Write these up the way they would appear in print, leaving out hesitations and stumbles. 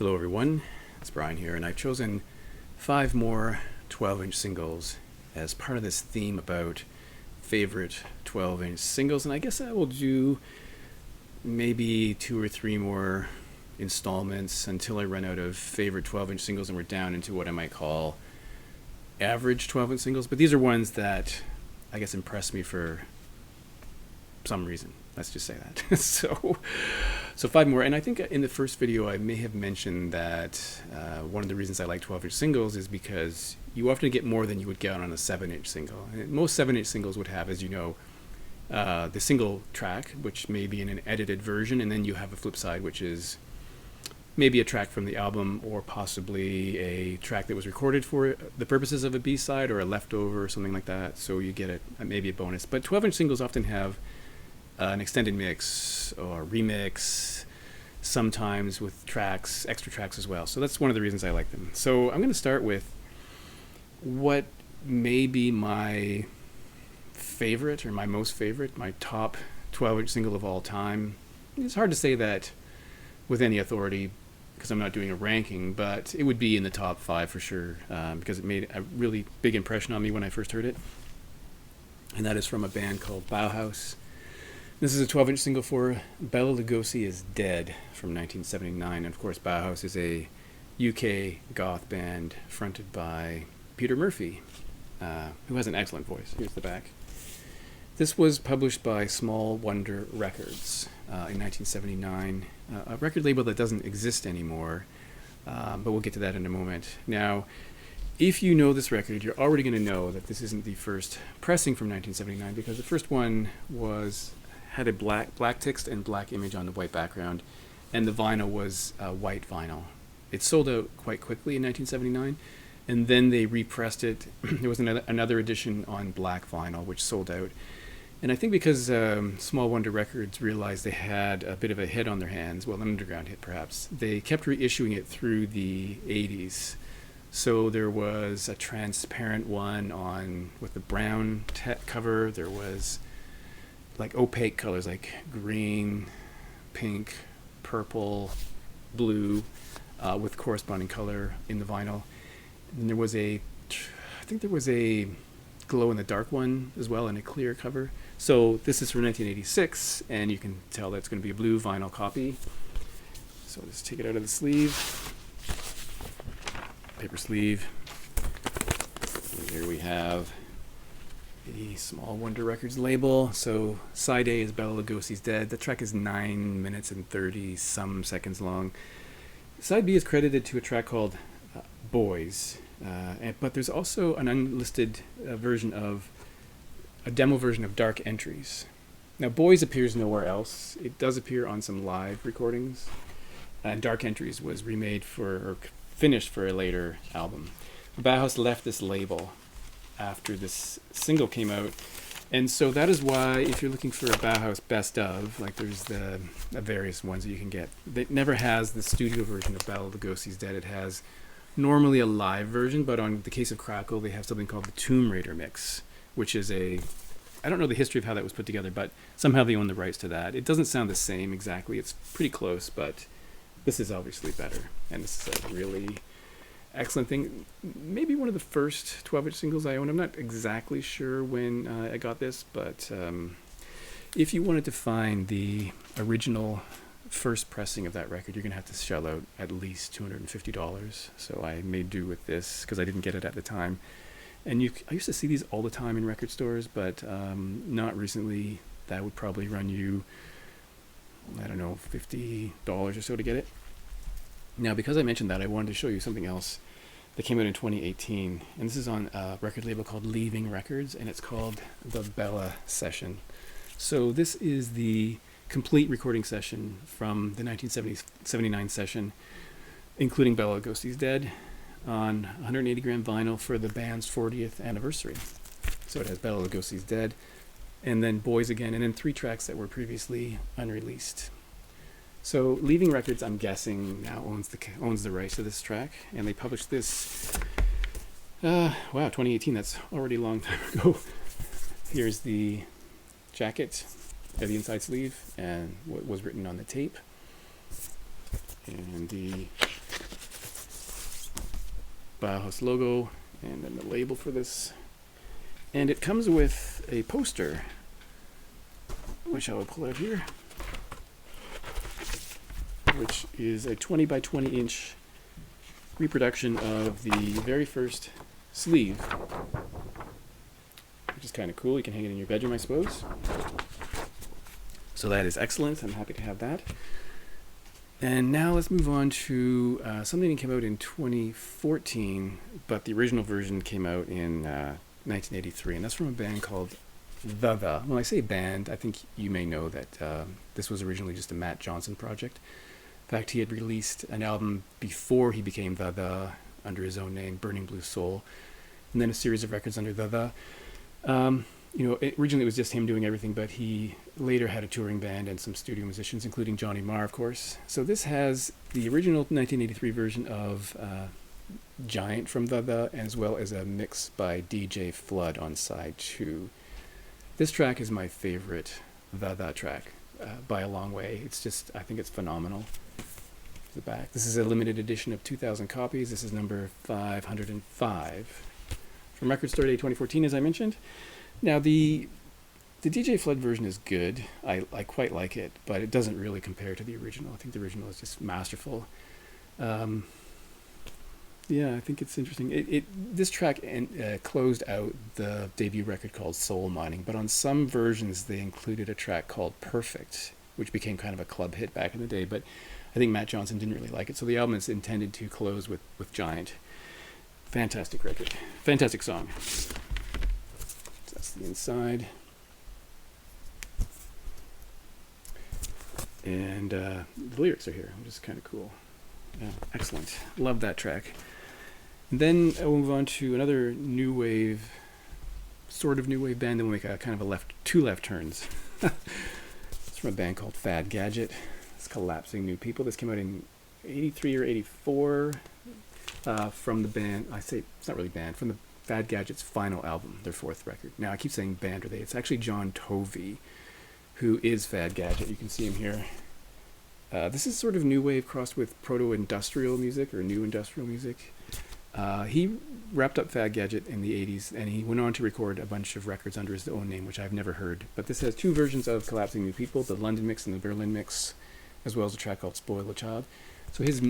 Hello everyone, it's Brian here, and I've chosen 5 more 12-inch singles as part of this theme about favorite 12-inch singles, and I guess I will do maybe 2 or 3 more installments until I run out of favorite 12-inch singles and we're down into what I might call average 12-inch singles, but these are ones that I guess impressed me for some reason. Let's just say that. So 5 more, and I think in the first video I may have mentioned that one of the reasons I like 12-inch singles is because you often get more than you would get on a 7-inch single. And most 7-inch singles would have, as you know, the single track, which may be in an edited version, and then you have a flip side, which is maybe a track from the album or possibly a track that was recorded for the purposes of a B-side or a leftover or something like that, so you get maybe a bonus. But 12-inch singles often have an extended mix or remix, sometimes with tracks, extra tracks as well. So that's one of the reasons I like them. So I'm going to start with what may be my favorite or my most favorite, my top 12-inch single of all time. It's hard to say that with any authority because I'm not doing a ranking, but it would be in the top 5 for sure because it made a really big impression on me when I first heard it. And that is from a band called Bauhaus. This is a 12-inch single for Bela Lugosi is Dead from 1979. And of course, Bauhaus is a UK goth band fronted by Peter Murphy, who has an excellent voice. Here's the back. This was published by Small Wonder Records in 1979, a record label that doesn't exist anymore, but we'll get to that in a moment. Now, if you know this record, you're already going to know that this isn't the first pressing from 1979 because the first one had a black text and black image on the white background, and the vinyl was white vinyl. It sold out quite quickly in 1979, and then they repressed it. There was another edition on black vinyl, which sold out. And I think because Small Wonder Records realized they had a bit of a hit on their hands, well, an underground hit perhaps, they kept reissuing it through the 80s. So there was a transparent one with the brown cover. There was like opaque colors like green, pink, purple, blue, with corresponding color in the vinyl. And there was I think there was a glow in the dark one as well, and a clear cover. So this is from 1986, and you can tell that's going to be a blue vinyl copy. So let's take it out of the sleeve, paper sleeve. And here we have the Small Wonder Records label. So side A is Bela Lugosi's Dead. The track is 9 minutes and 30 some seconds long. Side B is credited to a track called Boys, but there's also an unlisted version of a demo version of Dark Entries. Now Boys appears nowhere else. It does appear on some live recordings, and Dark Entries was remade or finished for a later album. Bauhaus left this label after this single came out, and so that is why if you're looking for a Bauhaus best of, like there's the various ones that you can get, it never has the studio version of Bela Lugosi's Dead. It has normally a live version, but on the case of Crackle they have something called the Tomb Raider mix, which is I don't know the history of how that was put together, but somehow they own the rights to that. It doesn't sound the same exactly, it's pretty close, but this is obviously better, and this is a really excellent thing. Maybe one of the first 12-inch singles I own. I'm not exactly sure when I got this, but if you wanted to find the original first pressing of that record, you're going to have to shell out at least $250. So I made do with this because I didn't get it at the time. And I used to see these all the time in record stores, but not recently. That would probably run you, I don't know, $50 or so to get it. Now, because I mentioned that, I wanted to show you something else that came out in 2018, and this is on a record label called Leaving Records, and it's called the Bela Session. So this is the complete recording session from the 1979 session, including Bela Lugosi's Dead, on 180-gram vinyl for the band's 40th anniversary. So it has Bela Lugosi's Dead, and then Boys again, and then 3 tracks that were previously unreleased. So Leaving Records, I'm guessing, now owns the rights to this track, and they published this, 2018, that's already a long time ago. Here's the jacket, the inside sleeve, and what was written on the tape. And the Bauhaus logo, and then the label for this. And it comes with a poster, which I will pull out here, which is a 20 by 20 inch reproduction of the very first sleeve, which is kind of cool. You can hang it in your bedroom, I suppose. So that is excellent. I'm happy to have that. And now let's move on to something that came out in 2014, but the original version came out in 1983, and that's from a band called The. When I say band, I think you may know that this was originally just a Matt Johnson project. In fact, he had released an album before he became The under his own name, Burning Blue Soul, and then a series of records under The. Originally it was just him doing everything, but he later had a touring band and some studio musicians, including Johnny Marr, of course. So this has the original 1983 version of Giant from The, as well as a mix by DJ Flood on side 2. This track is my favorite The track by a long way. It's just, I think it's phenomenal. The back. This is a limited edition of 2,000 copies. This is number 505 from Record Store Day 2014, as I mentioned. Now the DJ Flood version is good. I quite like it, but it doesn't really compare to the original. I think the original is just masterful. I think it's interesting. This track closed out the debut record called Soul Mining, but on some versions they included a track called Perfect, which became kind of a club hit back in the day, but I think Matt Johnson didn't really like it, so the album is intended to close with Giant. Fantastic record. Fantastic song. That's the inside. And the lyrics are here, which is kind of cool. Yeah, excellent. Love that track. And then we'll move on to another new wave, sort of new wave band, then we'll make a kind of two left turns. It's from a band called Fad Gadget. It's Collapsing New People. This came out in 83 or 84 from the band, it's not really band, from the Fad Gadget's final album, their 4th record. Now I keep saying band or they, it's actually John Tovey, who is Fad Gadget. You can see him here. This is sort of new wave crossed with proto-industrial music or new industrial music. He wrapped up Fad Gadget in the 80s, and he went on to record a bunch of records under his own name, which I've never heard. But this has 2 versions of Collapsing New People, the London mix and the Berlin mix, as well as a track called Spoil a Child. So his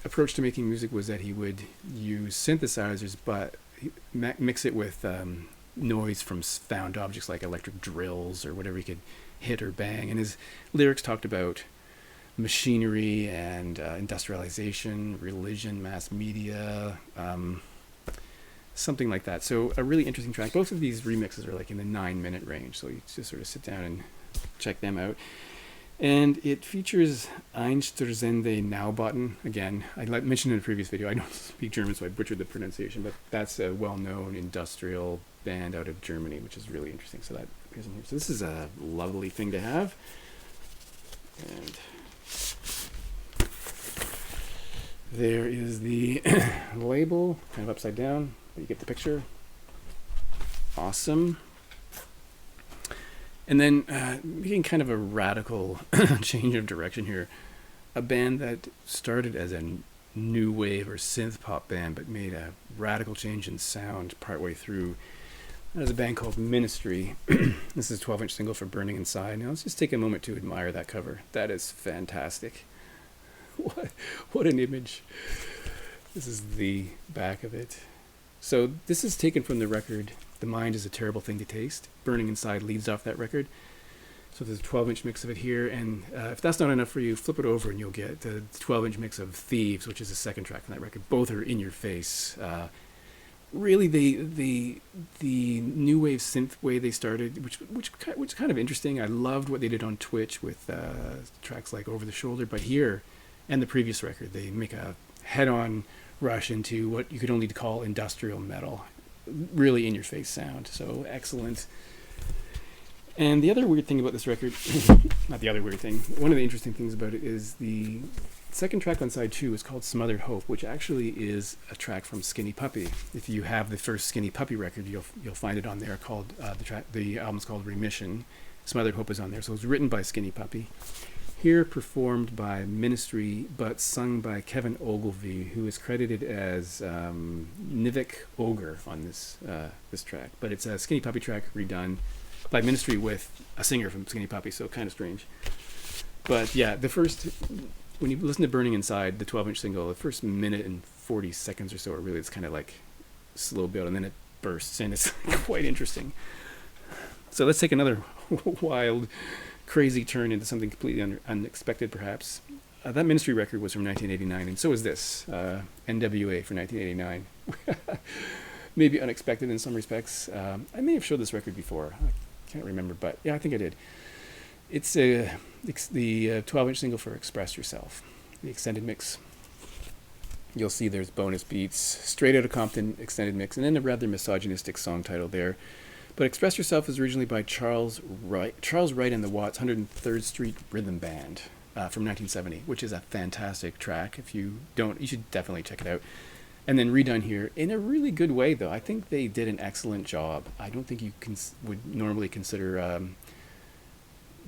approach to making music was that he would use synthesizers, but mix it with noise from found objects like electric drills or whatever he could hit or bang. And his lyrics talked about machinery and industrialization, religion, mass media, something like that. So a really interesting track. Both of these remixes are like in the 9-minute range, so you just sort of sit down and check them out. And it features Einstürzende Naubauten. Again, I mentioned in a previous video, I don't speak German, so I butchered the pronunciation, but that's a well-known industrial band out of Germany, which is really interesting. So that appears in here. So this is a lovely thing to have. And there is the label, kind of upside down, but you get the picture. Awesome. And then making kind of a radical change of direction here, a band that started as a new wave or synth pop band but made a radical change in sound partway through. There's a band called Ministry. This is a 12-inch single for Burning Inside. Now let's just take a moment to admire that cover. That is fantastic. What an image. This is the back of it. So this is taken from the record The Mind is a Terrible Thing to Taste. Burning Inside leads off that record. So there's a 12-inch mix of it here, and if that's not enough for you, flip it over and you'll get the 12-inch mix of Thieves, which is the second track on that record. Both are in your face. Really, the new wave synth way they started, which kind of interesting. I loved what they did on Twitch with tracks like Over the Shoulder, but here and the previous record, they make a head-on rush into what you could only call industrial metal. Really in-your-face sound, so excellent. And the other weird thing about this record, not the other weird thing, one of the interesting things about it is the second track on side 2 is called Smothered Hope, which actually is a track from Skinny Puppy. If you have the first Skinny Puppy record, you'll find it on there. Called the album's called Remission. Smothered Hope is on there, so it was written by Skinny Puppy. Here performed by Ministry, but sung by Kevin Ogilvie, who is credited as Nivek Ogre on this track. But it's a Skinny Puppy track redone by Ministry with a singer from Skinny Puppy, so kind of strange. But yeah, when you listen to Burning Inside, the 12-inch single, the first minute and 40 seconds or so are really, it's kind of like slow build, and then it bursts, and it's quite interesting. So let's take another wild, crazy turn into something completely unexpected, perhaps. That Ministry record was from 1989, and so is this, NWA for 1989. Maybe unexpected in some respects. I may have showed this record before. I can't remember, but yeah, I think I did. It's the 12-inch single for Express Yourself, the extended mix. You'll see there's bonus beats, Straight Outta Compton extended mix, and then a rather misogynistic song title there. But Express Yourself was originally by Charles Wright and the Watts 103rd Street Rhythm Band from 1970, which is a fantastic track. If you don't, you should definitely check it out. And then redone here in a really good way, though. I think they did an excellent job. I don't think you would normally consider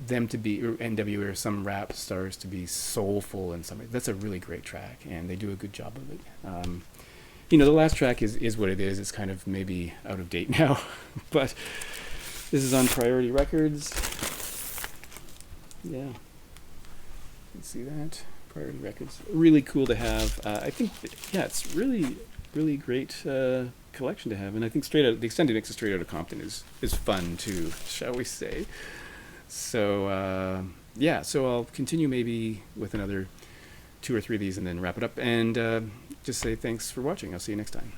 them to be, or NWA or some rap stars to be soulful in some way. That's a really great track, and they do a good job of it. The last track is what it is. It's kind of maybe out of date now, but this is on Priority Records. Yeah, you can see that. Priority Records. Really cool to have. I think, it's really, really great collection to have, and I think the extended mix of Straight Outta Compton is fun too, shall we say. So, so I'll continue maybe with another 2 or 3 of these and then wrap it up, and just say thanks for watching. I'll see you next time.